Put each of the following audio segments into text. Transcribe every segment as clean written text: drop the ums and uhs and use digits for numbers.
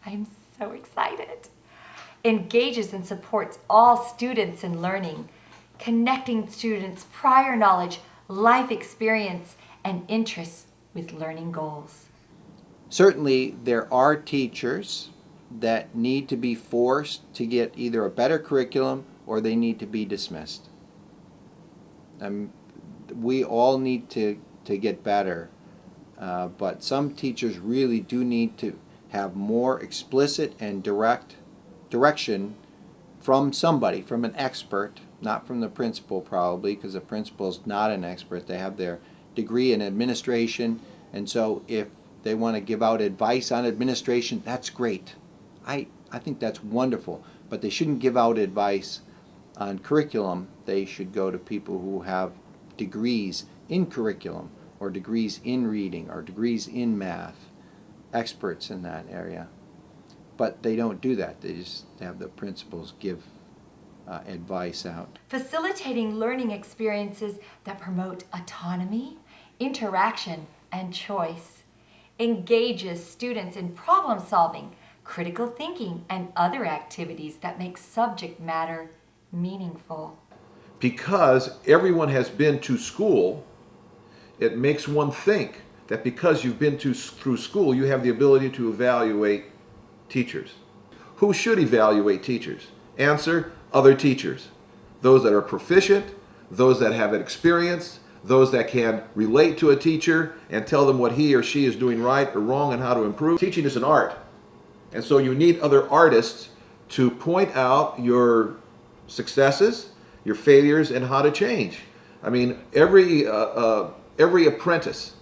I'm so excited. Engages and supports all students in learning, connecting students' prior knowledge, life experience, and interests with learning goals. Certainly, there are teachers that need to be forced to get either a better curriculum or they need to be dismissed. We all need to get better, but some teachers really do need to have more explicit and direct direction from somebody, from an expert, not from the principal probably, because the principal is not an expert. They have their degree in administration, and so if they want to give out advice on administration, that's great. I think that's wonderful, but they shouldn't give out advice on curriculum. They should go to people who have degrees in curriculum or degrees in reading or degrees in math, experts in that area. But they don't do that. They just have the principals give advice out. Facilitating learning experiences that promote autonomy, interaction, and choice. Engages students in problem solving, critical thinking, and other activities that make subject matter meaningful. Because everyone has been to school, it makes one think that because you've been through school, you have the ability to evaluate teachers. Who should evaluate teachers? Answer, other teachers. Those that are proficient, those that have experience, those that can relate to a teacher and tell them what he or she is doing right or wrong and how to improve. Teaching is an art. And so you need other artists to point out your successes, your failures, and how to change. I mean, every apprentice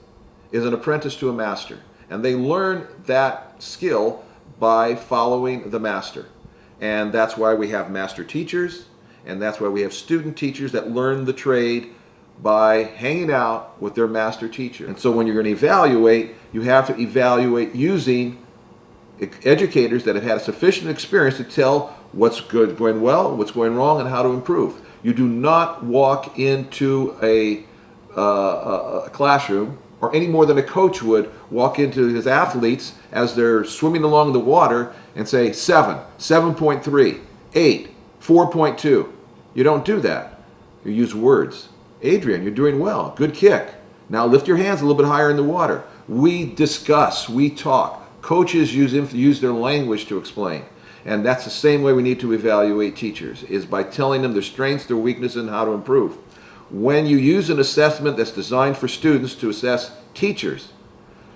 is an apprentice to a master. And they learn that skill by following the master. And that's why we have master teachers, and that's why we have student teachers that learn the trade by hanging out with their master teacher. And so when you're going to evaluate, you have to evaluate using educators that have had a sufficient experience to tell what's good, going well, what's going wrong, and how to improve. You do not walk into a classroom, or any more than a coach would walk into his athletes as they're swimming along the water and say 7, 7.3, 8, 4.2. You don't do that. You use words. Adrian, you're doing well. Good kick. Now lift your hands a little bit higher in the water. We discuss, we talk. Coaches use their language to explain. And that's the same way we need to evaluate teachers, is by telling them their strengths, their weaknesses, and how to improve. When you use an assessment that's designed for students to assess teachers,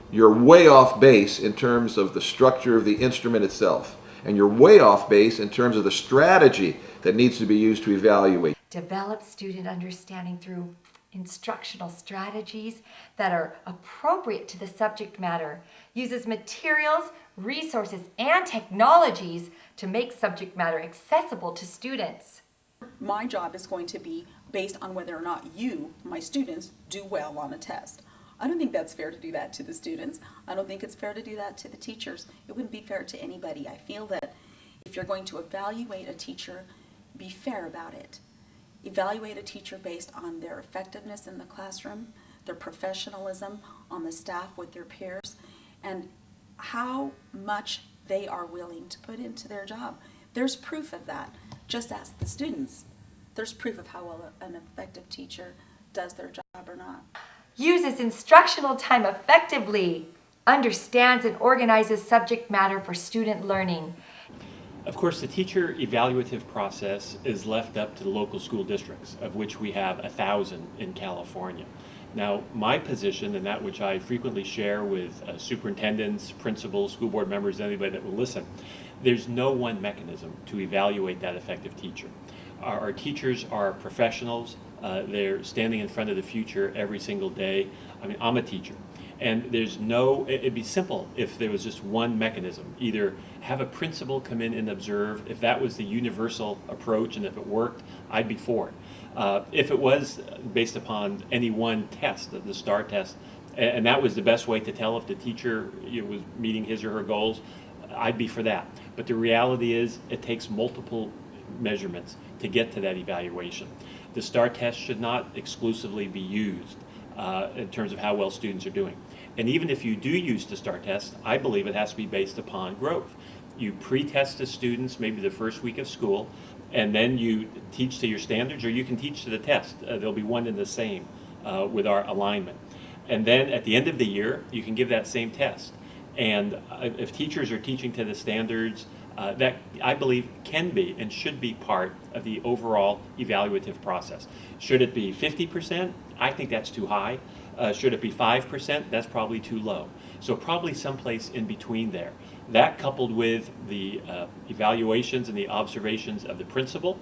you're way off base in terms of the structure of the instrument itself. And you're way off base in terms of the strategy that needs to be used to evaluate. Develop student understanding through instructional strategies that are appropriate to the subject matter. Uses materials, resources, and technologies to make subject matter accessible to students. My job is going to be based on whether or not you, my students, do well on a test. I don't think that's fair to do that to the students. I don't think it's fair to do that to the teachers. It wouldn't be fair to anybody. I feel that if you're going to evaluate a teacher, be fair about it. Evaluate a teacher based on their effectiveness in the classroom, their professionalism on the staff with their peers, and how much they are willing to put into their job. There's proof of that. Just ask the students. There's proof of how well an effective teacher does their job or not. Uses instructional time effectively. Understands and organizes subject matter for student learning. Of course, the teacher evaluative process is left up to the local school districts, of which we have 1,000 in California. Now, my position, and that which I frequently share with superintendents, principals, school board members, anybody that will listen, there's no one mechanism to evaluate that effective teacher. Our teachers are professionals. They're standing in front of the future every single day. I mean, I'm a teacher. And there's no, it'd be simple if there was just one mechanism. Either have a principal come in and observe. If that was the universal approach and if it worked, I'd be for it. If it was based upon any one test, the STAR test, and that was the best way to tell if the teacher was meeting his or her goals, I'd be for that. But the reality is it takes multiple measurements to get to that evaluation. The STAR test should not exclusively be used. in terms of how well students are doing. And even if you do use the STAR test, I believe it has to be based upon growth. You pre-test the students maybe the first week of school, and then you teach to your standards, or you can teach to the test. They'll be one and the same with our alignment. And then at the end of the year, you can give that same test. And if teachers are teaching to the standards, that I believe can be and should be part of the overall evaluative process. Should it be 50%? I think that's too high. Should it be 5%? That's probably too low. So probably someplace in between there. That coupled with the evaluations and the observations of the principal,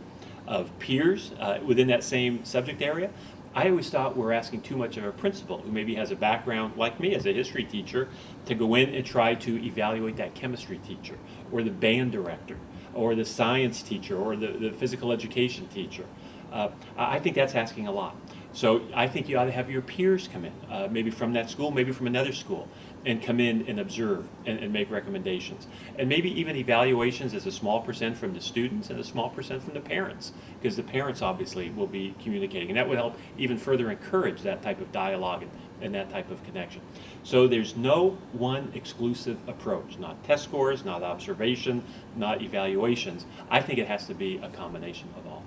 of peers within that same subject area. I always thought we're asking too much of a principal who maybe has a background like me as a history teacher to go in and try to evaluate that chemistry teacher or the band director or the science teacher or the physical education teacher. I think that's asking a lot. So I think you ought to have your peers come in, maybe from that school, maybe from another school, and come in and observe and make recommendations. And maybe even evaluations as a small percent from the students and a small percent from the parents, because the parents obviously will be communicating. And that would help even further encourage that type of dialogue and that type of connection. So there's no one exclusive approach, not test scores, not observation, not evaluations. I think it has to be a combination of all.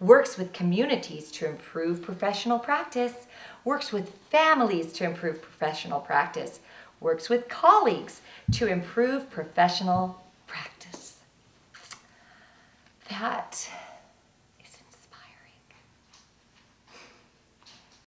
Works with communities to improve professional practice, works with families to improve professional practice, works with colleagues to improve professional practice. That